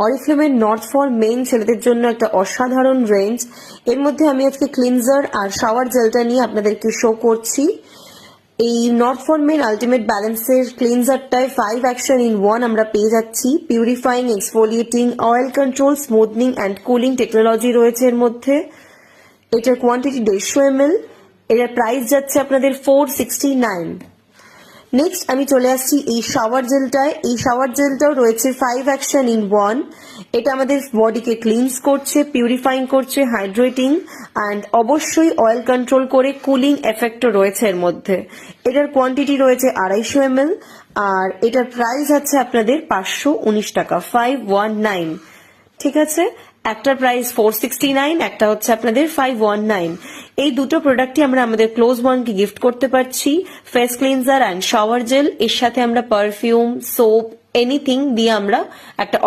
অরিফ্লেমের not for main ছেলেদের জন্য একটা অসাধারণ রেঞ্জ। এর মধ্যে আমি আজকে ক্লিনজার আর শাওয়ার জেলটা নিয়ে আপনাদেরকে শো করছি। এই নট ফর মেন আলটিমেট ব্যালেন্সের ক্লিনজারটায় 5 অ্যাকশন ইন 1 আমরা পেয়ে যাচ্ছি। Purifying, exfoliating, oil control, smoothening and cooling technology রয়েছে এর মধ্যে। এটার কোয়ান্টিটি 150 ml। এটার প্রাইস যাচ্ছে আপনাদের 469। নেক্সট আমি চলে আসছি এই শাওয়ার জেলটায়। এই শাওয়ার জেলটাও রয়েছে 5 অ্যাকশন ইন 1। এটা আমাদের বডিকে ক্লিনস করছে, পিউরিফাইং করছে, হাইড্রেটিং অ্যান্ড অবশ্যই অয়েল কন্ট্রোল করে কুলিং এফেক্টও রয়েছে এর মধ্যে। এটার কোয়ান্টিটি রয়েছে 250 ml আর এটার প্রাইস আছে আপনাদের 519 টাকা, 519। ঠিক আছে, একটার প্রাইস 469, একটা হচ্ছে আপনাদের 519। এই দুটো প্রোডাক্টই আমরা আমাদের ক্লোজ ওয়ানকে গিফট করতে পারছি। Face cleanser and shower gel, এর সাথে আমরা পারফিউম, সোপ, এনিথিং দিয়ে আমরা একটা